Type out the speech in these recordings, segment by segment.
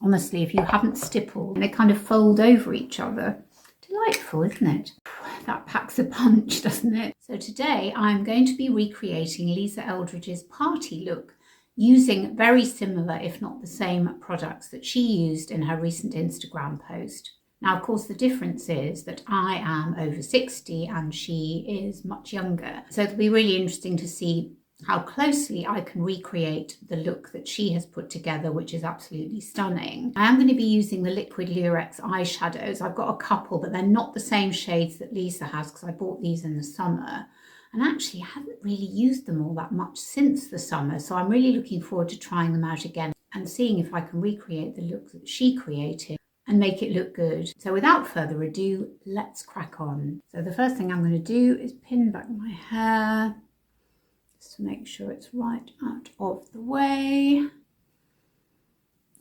Honestly, if you haven't stippled, they kind of fold over each other. Delightful, isn't it? That packs a punch, doesn't it? So today I'm going to be recreating Lisa Eldridge's party look using very similar, if not the same, products that she used in her recent Instagram post. Now, of course, the difference is that I am over 60 and she is much younger. So it'll be really interesting to see how closely I can recreate the look that she has put together, which is absolutely stunning. I am going to be using the liquid Lurex eyeshadows. I've got a couple, but they're not the same shades that Lisa has because I bought these in the summer. And actually, I haven't really used them all that much since the summer. So I'm really looking forward to trying them out again and seeing if I can recreate the look that she created and make it look good. So without further ado, let's crack on. So the first thing I'm going to do is pin back my hair, just to make sure it's right out of the way.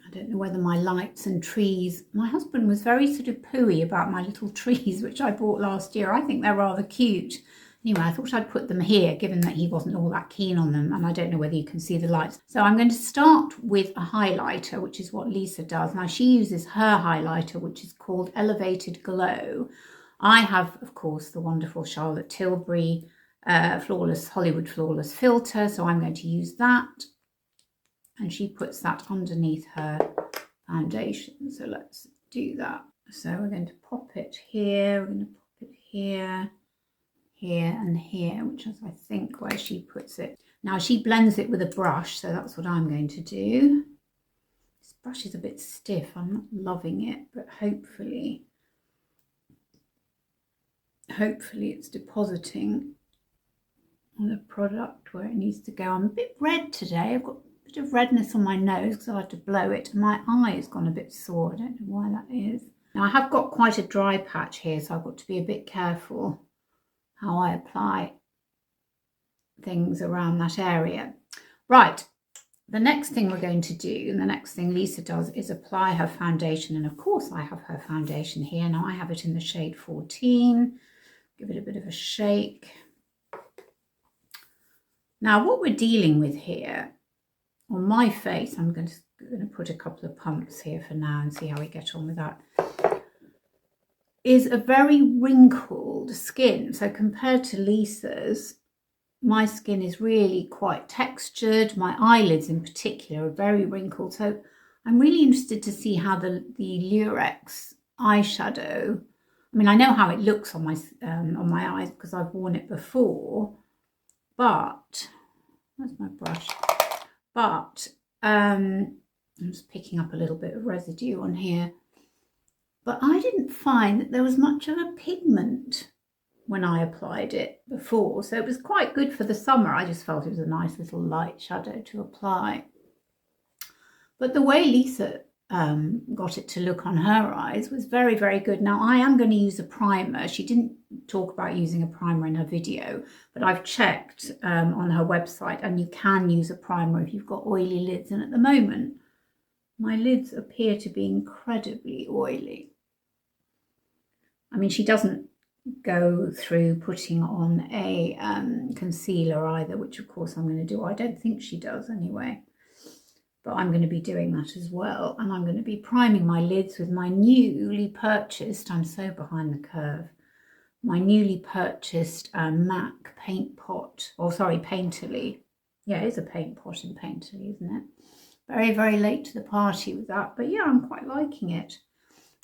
I don't know whether my lights and trees, my husband was very sort of pooey about my little trees, which I bought last year. I think they're rather cute. Anyway, I thought I'd put them here, given that he wasn't all that keen on them, and I don't know whether you can see the lights. So I'm going to start with a highlighter, which is what Lisa does. Now, she uses her highlighter, which is called Elevated Glow. I have, of course, the wonderful Charlotte Tilbury Hollywood Flawless filter, so I'm going to use that. And she puts that underneath her foundation. So let's do that. So we're going to pop it here, we're going to pop it here, here and here, which is I think where she puts it. Now she blends it with a brush, so that's what I'm going to do. This brush is a bit stiff, I'm not loving it, but hopefully it's depositing on the product where it needs to go. I'm a bit red today, I've got a bit of redness on my nose because I had to blow it, and my eye has gone a bit sore. I don't know why that is. Now I have got quite a dry patch here, so I've got to be a bit careful how I apply things around that area. Right, the next thing we're going to do, and the next thing Lisa does, is apply her foundation. And of course I have her foundation here. Now I have it in the shade 14. Give it a bit of a shake. Now what we're dealing with here, on my face, I'm going to put a couple of pumps here for now and see how we get on with that, is a very wrinkled skin. So compared to Lisa's, my skin is really quite textured. My eyelids in particular are very wrinkled. So I'm really interested to see how the Lurex eyeshadow, I mean, I know how it looks on my eyes because I've worn it before, but, where's my brush? But I'm just picking up a little bit of residue on here. But I didn't find that there was much of a pigment when I applied it before. So it was quite good for the summer. I just felt it was a nice little light shadow to apply. But the way Lisa got it to look on her eyes was very, very good. Now I am going to use a primer. She didn't talk about using a primer in her video, but I've checked on her website, and you can use a primer if you've got oily lids. And at the moment, my lids appear to be incredibly oily. I mean, she doesn't go through putting on a concealer either, which of course I'm going to do. I don't think she does anyway, but I'm going to be doing that as well. And I'm going to be priming my lids with my newly purchased, I'm so behind the curve, my newly purchased MAC paint pot, or sorry, Painterly. Yeah, it is a paint pot in Painterly, isn't it? Very, very late to the party with that, but yeah, I'm quite liking it.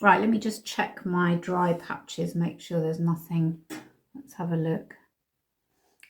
Right, let me just check my dry patches, make sure there's nothing. Let's have a look.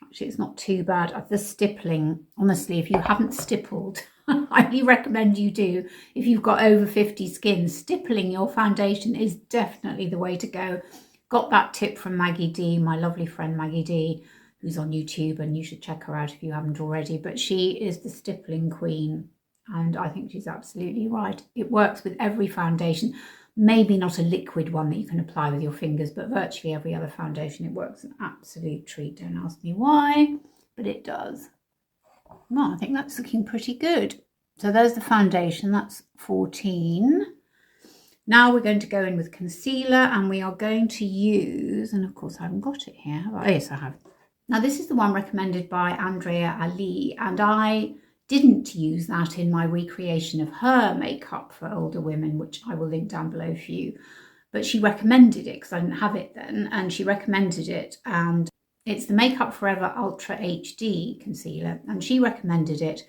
Actually, it's not too bad. The stippling, honestly, if you haven't stippled, I highly recommend you do. If you've got over 50 skin, stippling your foundation is definitely the way to go. Got that tip from Maggie D, my lovely friend Maggie D, who's on YouTube, and you should check her out if you haven't already. But she is the stippling queen, and I think she's absolutely right. It works with every foundation. Maybe not a liquid one that you can apply with your fingers, but virtually every other foundation, it works an absolute treat. Don't ask me why, but it does. Well, I think that's looking pretty good. So there's the foundation, that's 14. Now we're going to go in with concealer, and we are going to use, and of course I haven't got it here. Oh, yes, I have. Now this is the one recommended by Andrea Ali, and I didn't use that in my recreation of her makeup for older women, which I will link down below for you. But she recommended it because I didn't have it then, and she recommended it, and it's the Makeup Forever Ultra HD concealer, and she recommended it.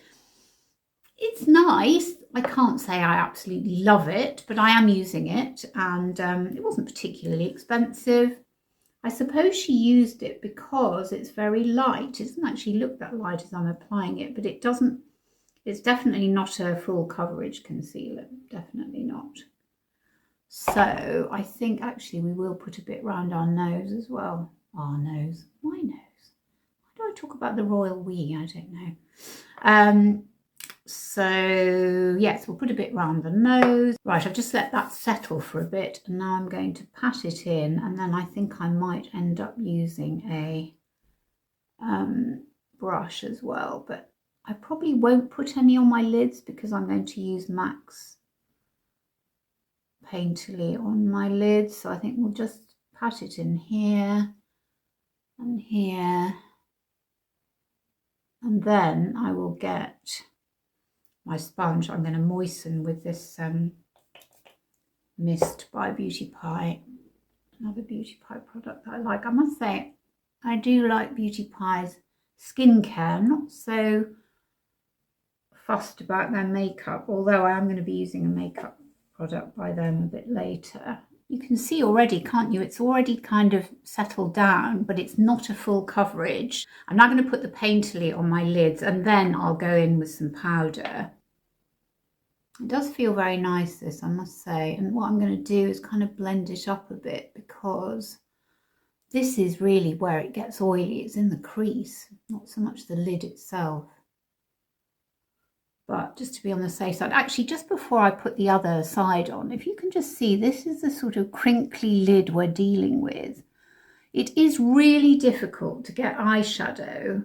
It's nice. I can't say I absolutely love it, but I am using it, and it wasn't particularly expensive. I suppose she used it because it's very light. It doesn't actually look that light as I'm applying it, but it doesn't, it's definitely not a full coverage concealer, definitely not. So I think actually we will put a bit round our nose as well. Our nose, my nose. Why do I talk about the royal we? I don't know. So yes, we'll put a bit round the nose. Right, I've just let that settle for a bit, and now I'm going to pat it in, and then I think I might end up using a brush as well, but I probably won't put any on my lids because I'm going to use MAC's Painterly on my lids. So I think we'll just pat it in here and here, and then I will get my sponge. I'm going to moisten with this mist by Beauty Pie, another Beauty Pie product that I like. I must say I do like Beauty Pie's skincare. I'm not so fussed about their makeup, although I am going to be using a makeup product by them a bit later. You can see already, can't you? It's already kind of settled down, but it's not a full coverage. I'm now going to put the Painterly on my lids, and then I'll go in with some powder. It does feel very nice, this, I must say. And what I'm going to do is kind of blend it up a bit, because this is really where it gets oily. It's in the crease, not so much the lid itself. But just to be on the safe side, actually, just before I put the other side on, if you can just see, this is the sort of crinkly lid we're dealing with. It is really difficult to get eyeshadow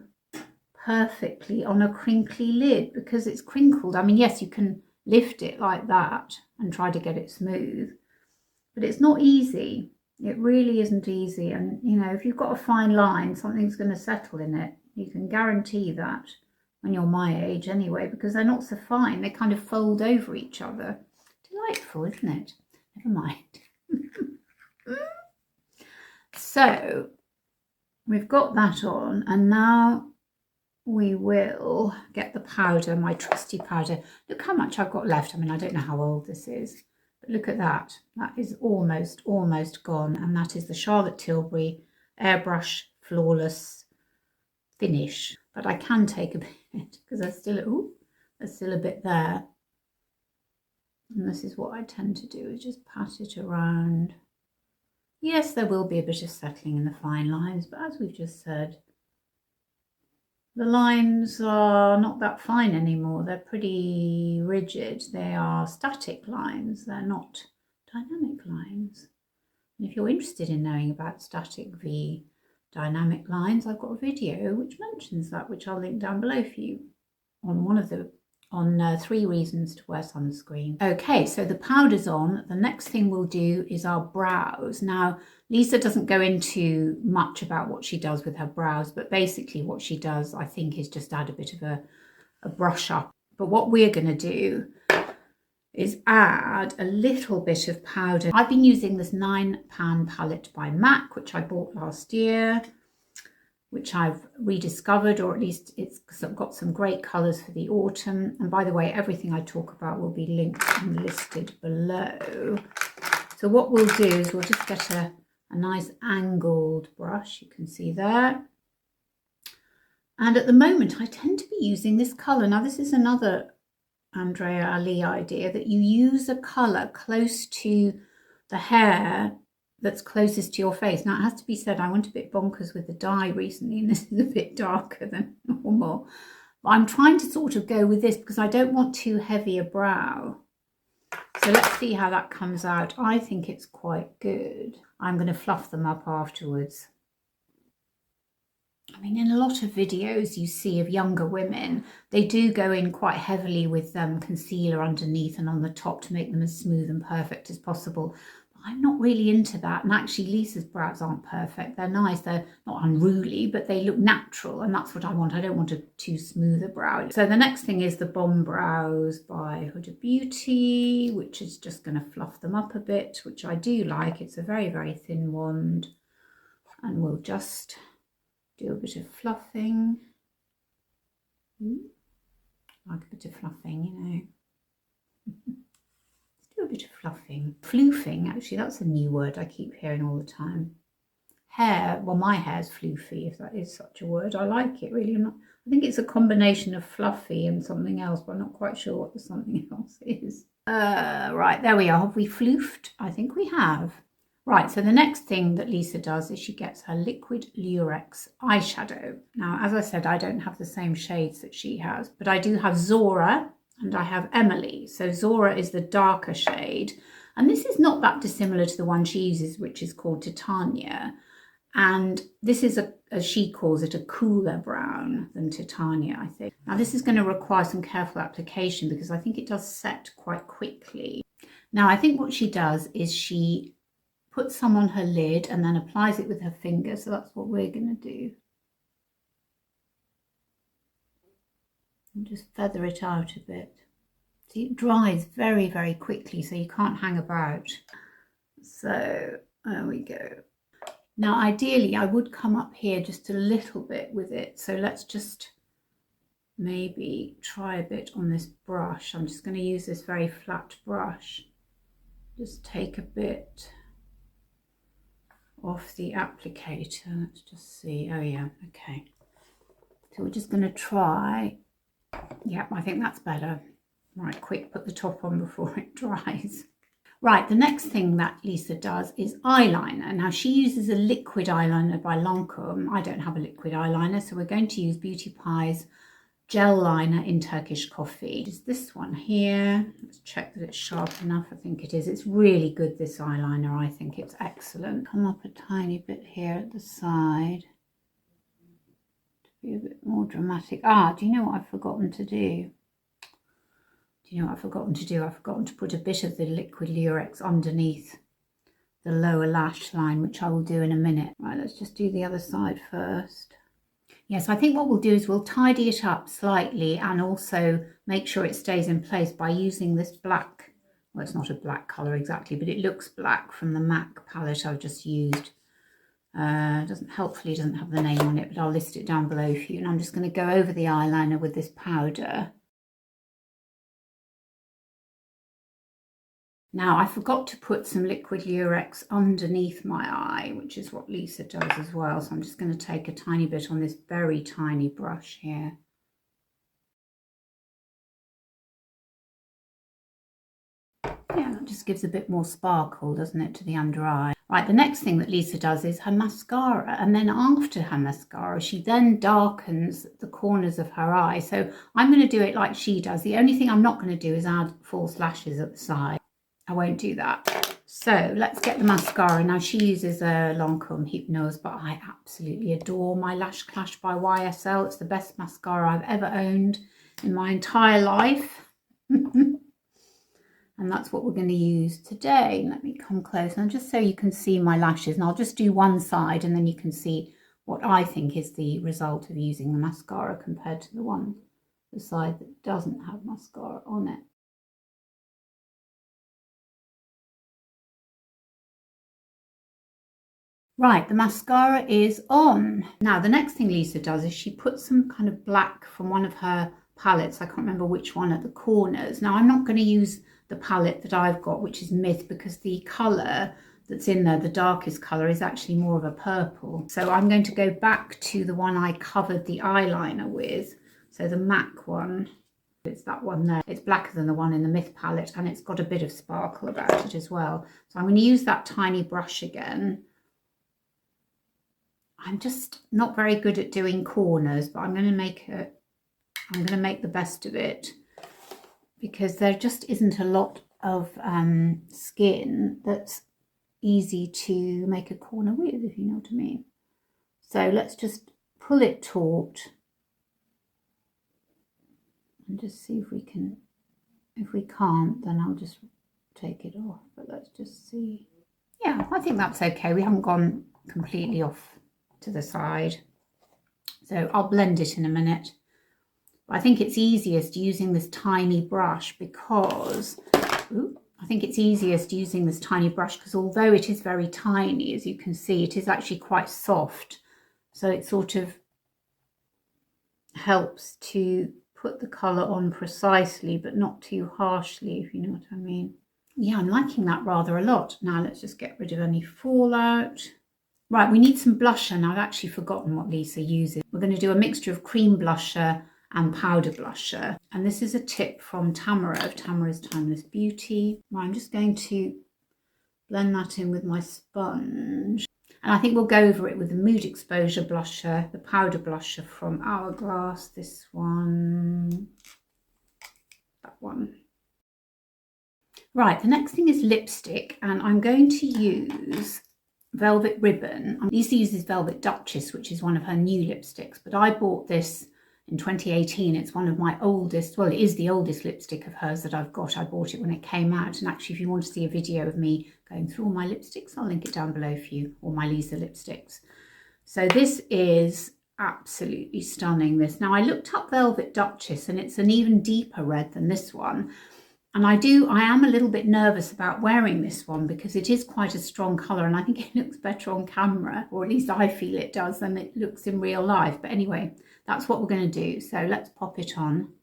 perfectly on a crinkly lid because it's crinkled. I mean, yes, you can lift it like that and try to get it smooth, but it's not easy. It really isn't easy. And, you know, if you've got a fine line, something's going to settle in it. You can guarantee that. When you're my age anyway, because they're not so fine. They kind of fold over each other. Delightful, isn't it? Never mind. So we've got that on, and now we will get the powder, my trusty powder. Look how much I've got left. I mean, I don't know how old this is, but look at that. That is almost gone, and that is the Charlotte Tilbury Airbrush Flawless Finish. But I can take a bit because there's still a bit there. And this is what I tend to do, is just pat it around. Yes, there will be a bit of settling in the fine lines, but as we've just said, the lines are not that fine anymore. They're pretty rigid. They are static lines. They're not dynamic lines. And if you're interested in knowing about static v dynamic lines, I've got a video which mentions that, which I'll link down below for you on 3 reasons to wear sunscreen. Okay, so the powder's on. The next thing we'll do is our brows. Now, Lisa doesn't go into much about what she does with her brows, but basically what she does, I think, is just add a bit of a brush up. But what we're going to do is add a little bit of powder. I've been using this 9-pan palette by MAC, which I bought last year, which I've rediscovered, or at least it's got some great colours for the autumn. And by the way, everything I talk about will be linked and listed below. So what we'll do is we'll just get a nice angled brush, you can see there. And at the moment, I tend to be using this colour. Now, this is another Andrea Ali idea, that you use a colour close to the hair that's closest to your face. Now, it has to be said, I went a bit bonkers with the dye recently, and this is a bit darker than normal. But I'm trying to sort of go with this because I don't want too heavy a brow. So let's see how that comes out. I think it's quite good. I'm going to fluff them up afterwards. I mean, in a lot of videos you see of younger women, they do go in quite heavily with concealer underneath and on the top to make them as smooth and perfect as possible. I'm not really into that. And actually Lisa's brows aren't perfect. They're nice. They're not unruly, but they look natural. And that's what I want. I don't want a too smooth a brow. So the next thing is the Bomb Brows by Huda Beauty, which is just going to fluff them up a bit, which I do like. It's a very, very thin wand. And we'll just do a bit of fluffing. Like a bit of fluffing, you know. Do a bit of fluffing. Floofing, actually, that's a new word I keep hearing all the time. Hair, well, my hair's floofy, if that is such a word. I like it, really. I think it's a combination of fluffy and something else, but I'm not quite sure what the something else is. Right, there we are. Have we floofed? I think we have. Right, so the next thing that Lisa does is she gets her liquid Lurex eyeshadow. Now, as I said, I don't have the same shades that she has, but I do have Zora and I have Emily. So Zora is the darker shade, and this is not that dissimilar to the one she uses, which is called Titania. And this is, as she calls it, a cooler brown than Titania, I think. Now, this is going to require some careful application because I think it does set quite quickly. Now, I think what she does is she puts some on her lid and then applies it with her finger. So that's what we're going to do. And just feather it out a bit. See, it dries very, very quickly, so you can't hang about. So there we go. Now, ideally, I would come up here just a little bit with it. So let's just maybe try a bit on this brush. I'm just going to use this very flat brush. Just take a bit off the applicator. Let's just see. Oh yeah, okay. So we're just going to try. Yep, I think that's better. Right, quick, put the top on before it dries. Right, the next thing that Lisa does is eyeliner. Now, she uses a liquid eyeliner by Lancôme. I don't have a liquid eyeliner, so we're going to use Beauty Pie's gel liner in Turkish Coffee. Just this one here. Let's check that it's sharp enough. I think it is. It's really good, this eyeliner. I think it's excellent. Come up a tiny bit here at the side to be a bit more dramatic. Do you know what I've forgotten to do? I've forgotten to put a bit of the liquid Lurex underneath the lower lash line, which I will do in a minute. Right, let's just do the other side first. Yes, I think what we'll do is we'll tidy it up slightly and also make sure it stays in place by using this black, well, it's not a black colour exactly, but it looks black from the MAC palette I've just used. Hopefully it doesn't have the name on it, but I'll list it down below for you. And I'm just going to go over the eyeliner with this powder. Now, I forgot to put some liquid Lurex underneath my eye, which is what Lisa does as well. So I'm just going to take a tiny bit on this very tiny brush here. Yeah, that just gives a bit more sparkle, doesn't it, to the under eye. Right, the next thing that Lisa does is her mascara. And then after her mascara, she then darkens the corners of her eye. So I'm going to do it like she does. The only thing I'm not going to do is add false lashes at the side. I won't do that. So let's get the mascara. Now, she uses a Lancôme Hypnose, but I absolutely adore my Lash Clash by YSL. It's the best mascara I've ever owned in my entire life. And that's what we're going to use today. Let me come close and just so you can see my lashes. And I'll just do one side and then you can see what I think is the result of using the mascara compared to the side that doesn't have mascara on it. Right, the mascara is on. Now, the next thing Lisa does is she puts some kind of black from one of her palettes. I can't remember which one, at the corners. Now, I'm not going to use the palette that I've got, which is Myth, because the colour that's in there, the darkest colour, is actually more of a purple. So I'm going to go back to the one I covered the eyeliner with. So the MAC one, it's that one there. It's blacker than the one in the Myth palette, and it's got a bit of sparkle about it as well. So I'm going to use that tiny brush again. I'm just not very good at doing corners, but I'm going to make the best of it, because there just isn't a lot of skin that's easy to make a corner with, if you know what I mean. So let's just pull it taut and just see if we can. If we can't, then I'll just take it off, but let's just see. Yeah, I think that's okay. We haven't gone completely off to the side. So I'll blend it in a minute. I think it's easiest using this tiny brush because, I think it's easiest using this tiny brush because although it is very tiny, as you can see, it is actually quite soft. So it sort of helps to put the colour on precisely, but not too harshly, if you know what I mean. Yeah, I'm liking that rather a lot. Now let's just get rid of any fallout. Right, we need some blusher. Now I've actually forgotten what Lisa uses. We're going to do a mixture of cream blusher and powder blusher. And this is a tip from Tamara of Tamara's Timeless Beauty. Right, I'm just going to blend that in with my sponge. And I think we'll go over it with the Mood Exposure blusher, the powder blusher from Hourglass, this one, that one. Right, the next thing is lipstick, and I'm going to use Velvet Ribbon. Lisa uses Velvet Duchess, which is one of her new lipsticks, but I bought this in 2018. It's one of my oldest, well, it is the oldest lipstick of hers that I've got. I bought it when it came out, and actually if you want to see a video of me going through all my lipsticks, I'll link it down below for you, all my Lisa lipsticks. So this is absolutely stunning, this. Now I looked up Velvet Duchess and it's an even deeper red than this one. And I am a little bit nervous about wearing this one because it is quite a strong colour and I think it looks better on camera, or at least I feel it does, than it looks in real life. But anyway, that's what we're going to do. So let's pop it on.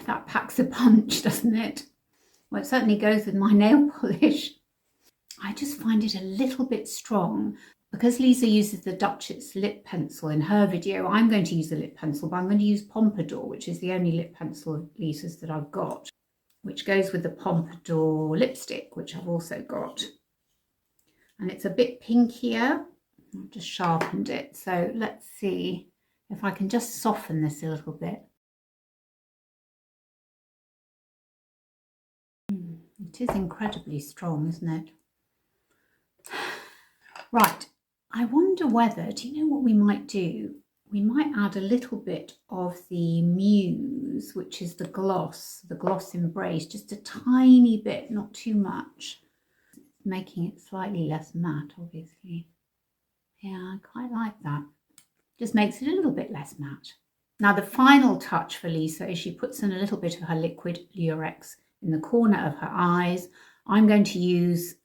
That packs a punch, doesn't it? Well, it certainly goes with my nail polish. I just find it a little bit strong. Because Lisa uses the Duchess lip pencil in her video, I'm going to use the lip pencil, but I'm going to use Pompadour, which is the only lip pencil of Lisa's that I've got, which goes with the Pompadour lipstick, which I've also got. And it's a bit pinkier. I've just sharpened it. So let's see if I can just soften this a little bit. It is incredibly strong, isn't it? Right. I wonder whether, do you know what we might do? We might add a little bit of the Muse, which is the gloss Embrace, just a tiny bit, not too much. Making it slightly less matte, obviously. Yeah, I quite like that. Just makes it a little bit less matte. Now the final touch for Lisa is she puts in a little bit of her liquid Lurex in the corner of her eyes. I'm going to use,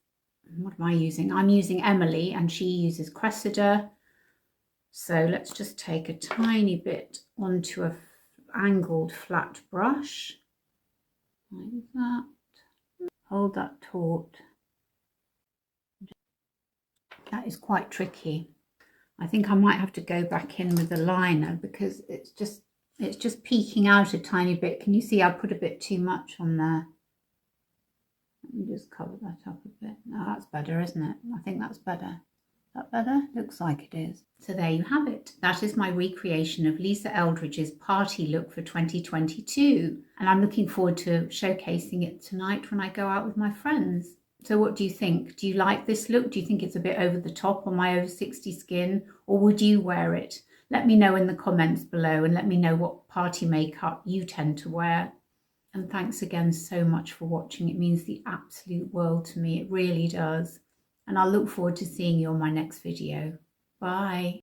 what am I using? I'm using Emily and she uses Cressida. So let's just take a tiny bit onto an angled flat brush. Like that. Hold that taut. That is quite tricky. I think I might have to go back in with the liner because it's just peeking out a tiny bit. Can you see I put a bit too much on there? Let me just cover that up a bit. No, that's better, isn't it? I think that's better. Is that better? Looks like it is. So there you have it. That is my recreation of Lisa Eldridge's party look for 2022. And I'm looking forward to showcasing it tonight when I go out with my friends. So what do you think? Do you like this look? Do you think it's a bit over the top on my over 60 skin? Or would you wear it? Let me know in the comments below and let me know what party makeup you tend to wear. And thanks again so much for watching. It means the absolute world to me. It really does. And I'll look forward to seeing you on my next video. Bye.